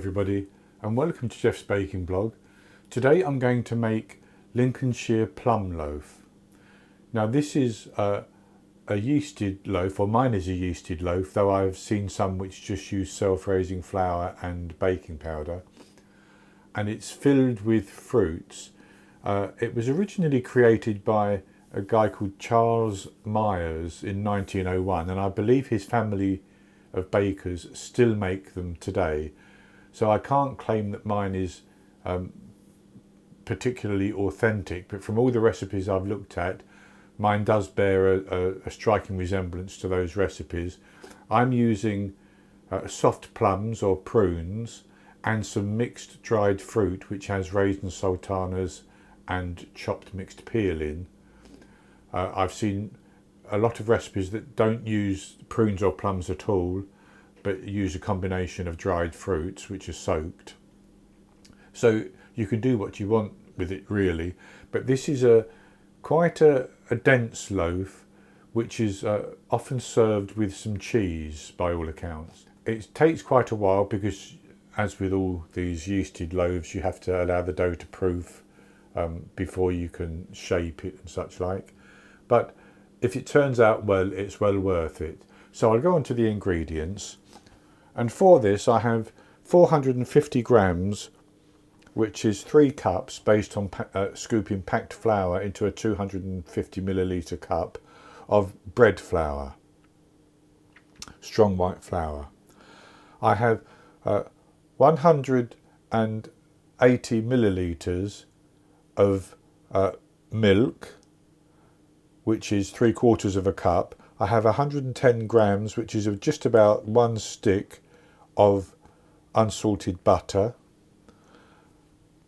everybody and welcome to Jeff's Baking Blog. Today I'm going to make Lincolnshire Plum Loaf. Now this is a yeasted loaf, or mine is a yeasted loaf, though I've seen some which just use self-raising flour and baking powder. And it's filled with fruits. It was originally created by a guy called Charles Myers in 1901, and I believe his family of bakers still make them today. So I can't claim that mine is particularly authentic, but from all the recipes I've looked at, mine does bear a striking resemblance to those recipes. I'm using soft plums or prunes and some mixed dried fruit which has raisin sultanas and chopped mixed peel in. I've seen a lot of recipes that don't use prunes or plums at all, but use a combination of dried fruits which are soaked. So you can do what you want with it really, but this is quite a dense loaf which is often served with some cheese by all accounts. It takes quite a while because, as with all these yeasted loaves, you have to allow the dough to proof before you can shape it and such like. But if it turns out well, it's well worth it. So I'll go on to the ingredients. And for this I have 450 grams, which is 3 cups based on scooping packed flour into a 250 milliliter cup of bread flour, strong white flour. I have 180 milliliters of milk, which is 3/4 of a cup. I have 110 grams, which is just about 1 stick of unsalted butter.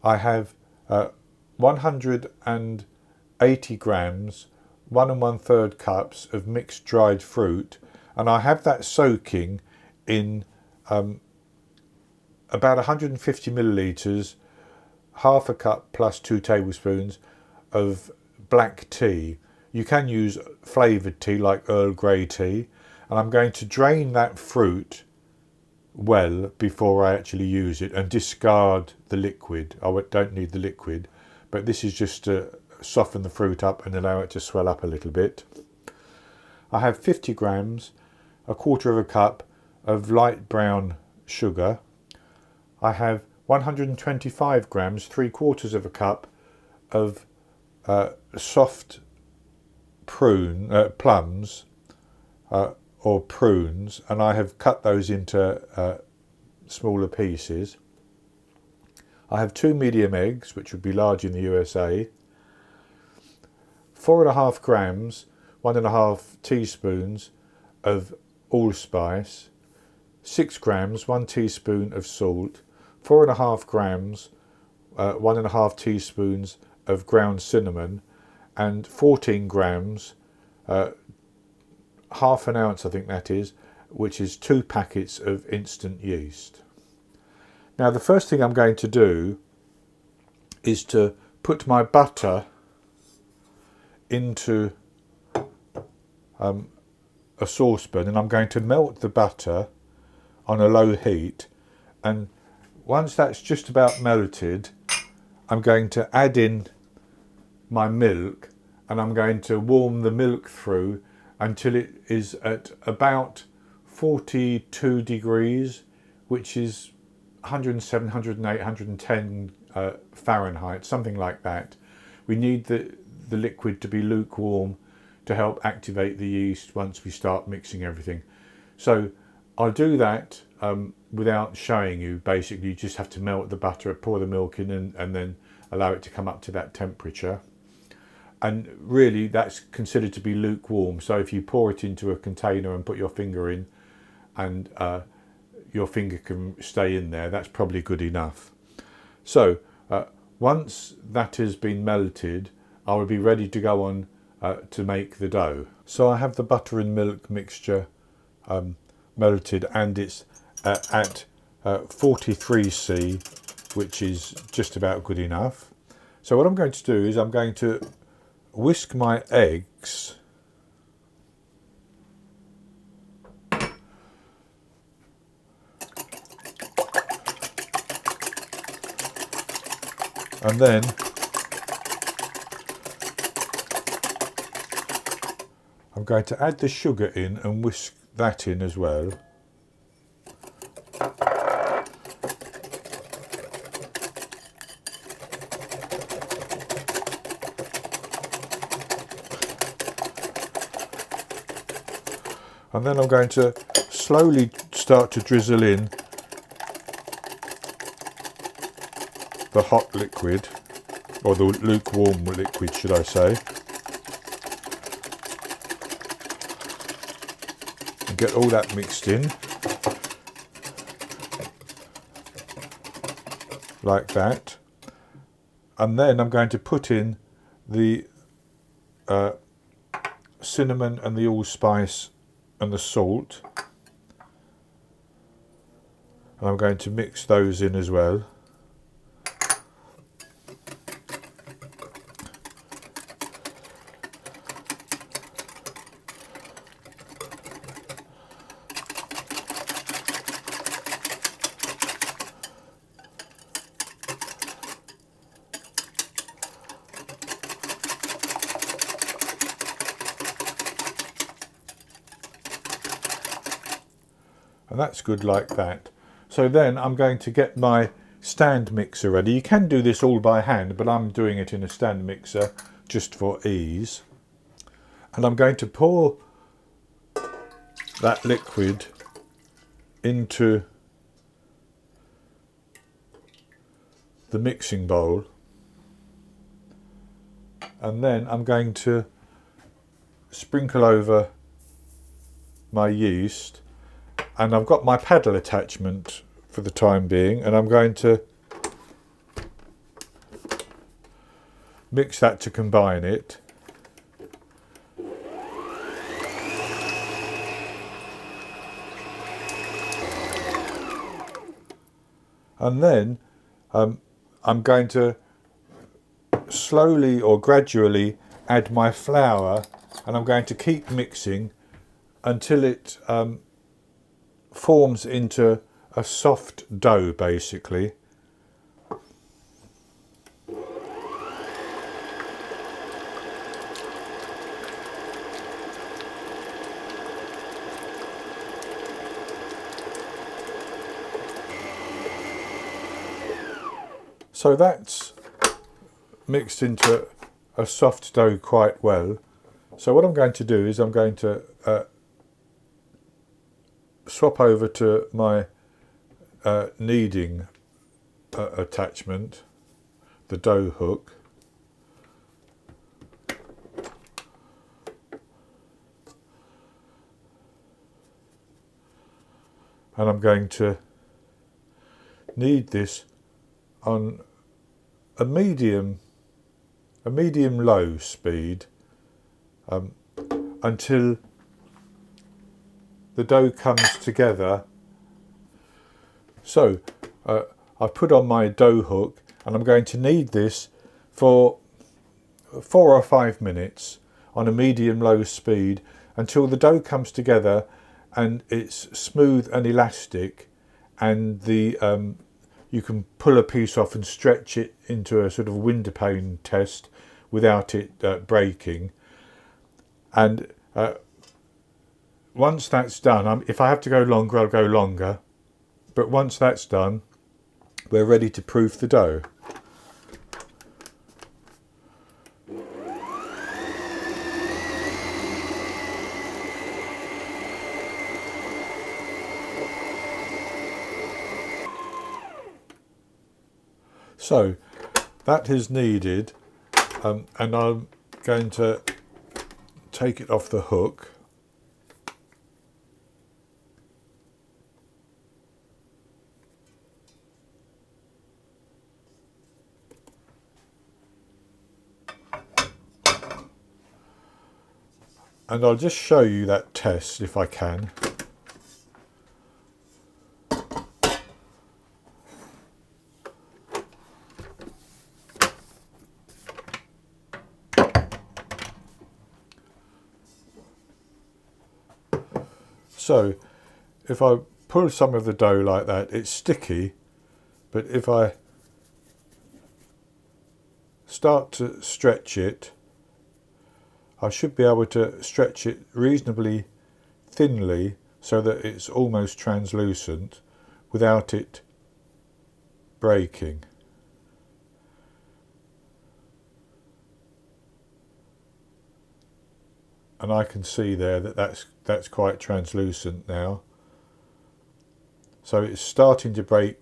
I have 180 grams, 1 1/3 cups of mixed dried fruit, and I have that soaking in about 150 milliliters, half a cup plus 2 tablespoons of black tea. You can use flavoured tea like Earl Grey tea, and I'm going to drain that fruit well before I actually use it and discard the liquid. I don't need the liquid, but this is just to soften the fruit up and allow it to swell up a little bit. I have 50 grams, 1/4 of a cup of light brown sugar. I have 125 grams, 3/4 of a cup of soft plums or prunes, and I have cut those into smaller pieces. I have 2 medium eggs, which would be large in the USA, 4.5 grams, 1.5 teaspoons of allspice, 6 grams, 1 teaspoon of salt, 4.5 grams, 1.5 teaspoons of ground cinnamon, and 14 grams, half an ounce I think that is, which is 2 packets of instant yeast. Now the first thing I'm going to do is to put my butter into a saucepan, and I'm going to melt the butter on a low heat, and once that's just about melted I'm going to add in my milk, and I'm going to warm the milk through until it is at about 42 degrees, which is 107, 108, 110 Fahrenheit, something like that. We need the liquid to be lukewarm to help activate the yeast once we start mixing everything. So I'll do that without showing you. Basically you just have to melt the butter, pour the milk in, and then allow it to come up to that temperature. And really that's considered to be lukewarm, so if you pour it into a container and put your finger in and your finger can stay in there, that's probably good enough. So once that has been melted, I will be ready to go on to make the dough. So I have the butter and milk mixture melted, and it's at 43°C, which is just about good enough. So what I'm going to do is I'm going to whisk my eggs And then I'm going to add the sugar in and whisk that in as well. And then I'm going to slowly start to drizzle in the hot liquid, or the lukewarm liquid, should I say. And get all that mixed in, like that. And then I'm going to put in the cinnamon and the allspice and the salt, and I'm going to mix those in as well. And that's good like that. So then I'm going to get my stand mixer ready. You can do this all by hand, but I'm doing it in a stand mixer just for ease. And I'm going to pour that liquid into the mixing bowl. And then I'm going to sprinkle over my yeast. And I've got my paddle attachment for the time being, and I'm going to mix that to combine it. And then I'm going to slowly or gradually add my flour, and I'm going to keep mixing until it forms into a soft dough, basically. So that's mixed into a soft dough quite well. So what I'm going to do is I'm going to swap over to my kneading attachment, the dough hook. And I'm going to knead this on a medium low speed until the dough comes together. So I put on my dough hook, and I'm going to knead this for 4 or 5 minutes on a medium low speed until the dough comes together and it's smooth and elastic, and the you can pull a piece off and stretch it into a sort of window pane test without it breaking. And once that's done, if I have to go longer, I'll go longer. But once that's done, we're ready to proof the dough. So that is kneaded, and I'm going to take it off the hook. And I'll just show you that test if I can. So if I pull some of the dough like that, it's sticky, but if I start to stretch it, I should be able to stretch it reasonably thinly so that it's almost translucent without it breaking. And I can see there that that's quite translucent now. So it's starting to break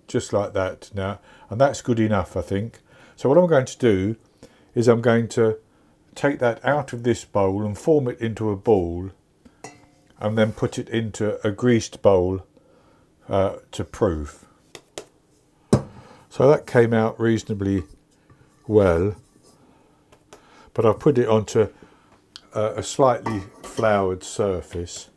just like that now, and that's good enough, I think. So what I'm going to do is I'm going to take that out of this bowl and form it into a ball, and then put it into a greased bowl to proof. So that came out reasonably well, but I've put it onto a slightly floured surface.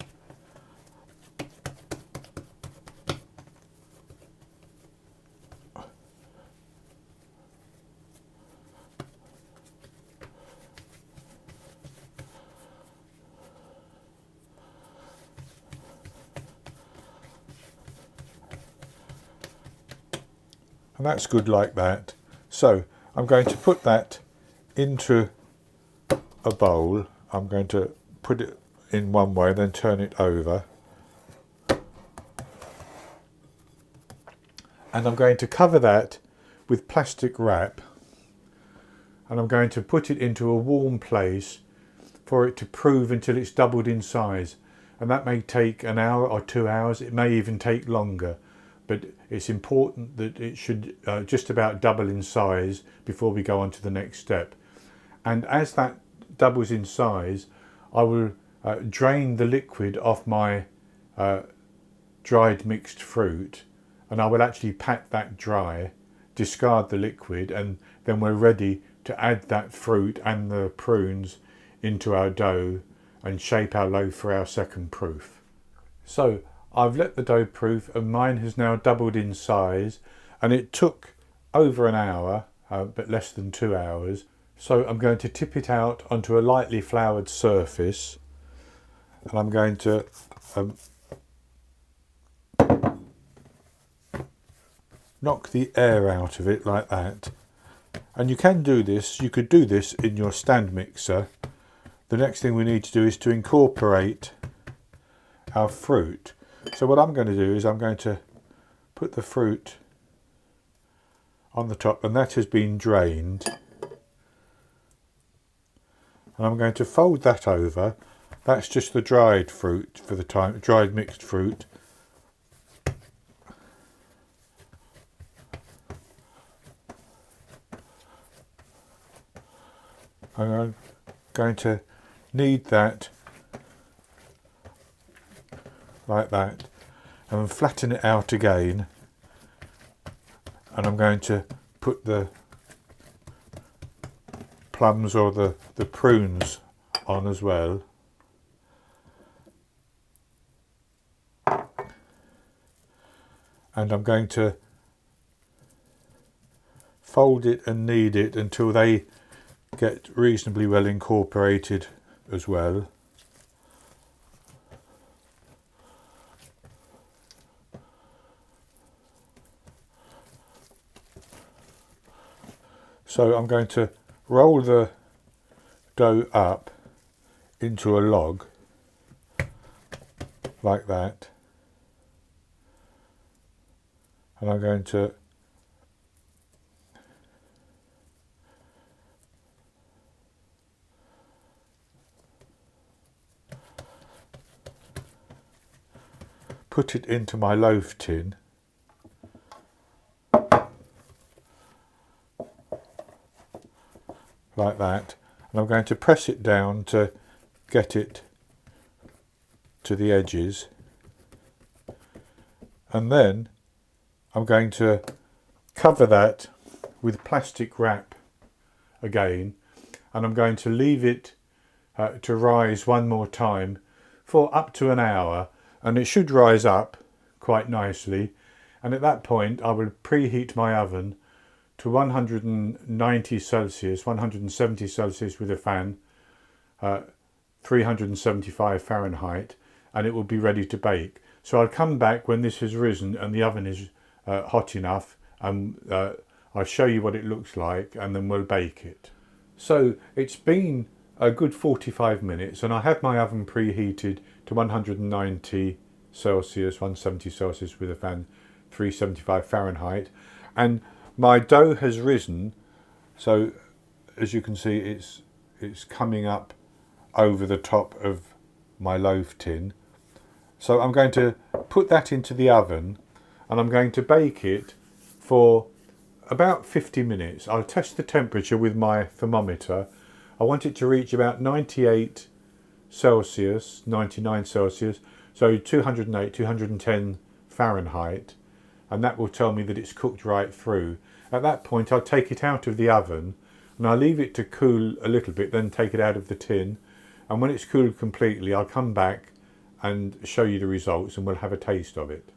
And that's good like that. So I'm going to put that into a bowl. I'm going to put it in one way, then turn it over. And I'm going to cover that with plastic wrap. And I'm going to put it into a warm place for it to prove until it's doubled in size. And that may take an hour or 2 hours. It may even take longer. But it's important that it should just about double in size before we go on to the next step. And as that doubles in size, I will drain the liquid off my dried mixed fruit, and I will actually pat that dry, discard the liquid, and then we're ready to add that fruit and the prunes into our dough and shape our loaf for our second proof. So I've let the dough proof, and mine has now doubled in size, and it took over an hour, but less than 2 hours. So I'm going to tip it out onto a lightly floured surface, and I'm going to knock the air out of it like that. And you can do this, you could do this in your stand mixer. The next thing we need to do is to incorporate our fruit. So what I'm going to do is I'm going to put the fruit on the top, and that has been drained. And I'm going to fold that over. That's just the dried fruit for the time, dried mixed fruit. And I'm going to knead that like that, and flatten it out again, and I'm going to put the plums or the prunes on as well. And I'm going to fold it and knead it until they get reasonably well incorporated as well. So I'm going to roll the dough up into a log like that, and I'm going to put it into my loaf tin. Like that, and I'm going to press it down to get it to the edges, and then I'm going to cover that with plastic wrap again, and I'm going to leave it to rise one more time for up to an hour, and it should rise up quite nicely. And at that point I will preheat my oven to 190 Celsius, 170 Celsius with a fan, 375 Fahrenheit, and it will be ready to bake. So I'll come back when this has risen and the oven is hot enough, and I'll show you what it looks like and then we'll bake it. So it's been a good 45 minutes and I have my oven preheated to 190 Celsius, 170 Celsius with a fan, 375 Fahrenheit, and my dough has risen. So as you can see, it's coming up over the top of my loaf tin. So I'm going to put that into the oven and I'm going to bake it for about 50 minutes. I'll test the temperature with my thermometer. I want it to reach about 98 Celsius, 99 Celsius, so 208, 210 Fahrenheit, and that will tell me that it's cooked right through. At that point I'll take it out of the oven and I'll leave it to cool a little bit, then take it out of the tin, and when it's cooled completely I'll come back and show you the results and we'll have a taste of it.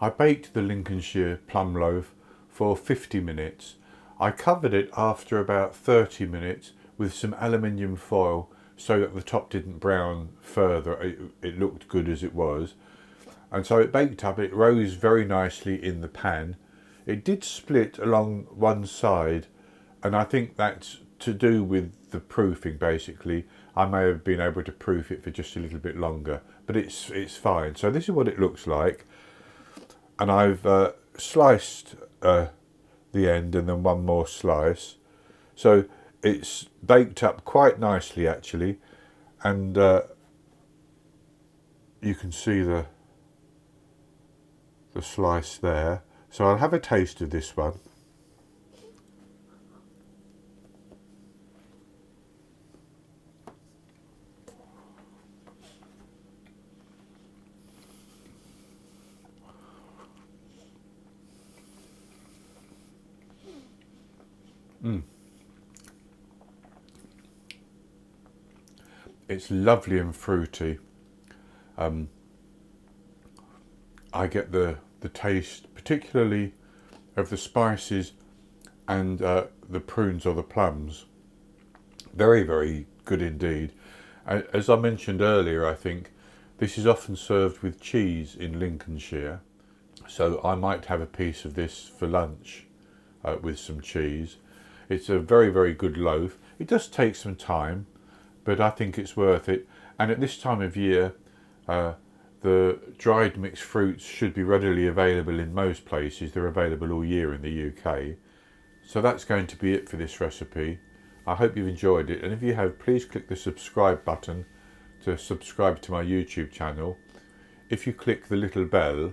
I baked the Lincolnshire Plum Loaf for 50 minutes. I covered it after about 30 minutes with some aluminium foil so that the top didn't brown further. It looked good as it was. And so it baked up, it rose very nicely in the pan. It did split along one side, and I think that's to do with the proofing basically. I may have been able to proof it for just a little bit longer, but it's fine. So this is what it looks like. And I've sliced the end and then one more slice. So it's baked up quite nicely actually, and you can see the slice there. So I'll have a taste of this one. It's lovely and fruity. I get the taste particularly of the spices and the prunes or the plums. Very, very good indeed. As I mentioned earlier, I think this is often served with cheese in Lincolnshire, so I might have a piece of this for lunch with some cheese. It's a very, very good loaf. It does take some time, but I think it's worth it. And at this time of year, the dried mixed fruits should be readily available in most places. They're available all year in the UK. So that's going to be it for this recipe. I hope you've enjoyed it, and if you have, please click the subscribe button to subscribe to my YouTube channel. If you click the little bell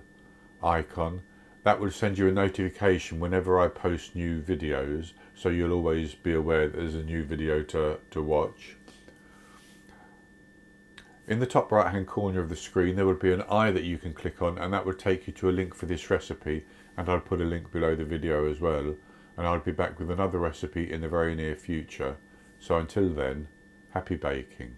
icon, that will send you a notification whenever I post new videos, so you'll always be aware that there's a new video to watch. In the top right hand corner of the screen there would be an eye that you can click on, and that would take you to a link for this recipe, and I'll put a link below the video as well, and I'll be back with another recipe in the very near future. So until then, happy baking.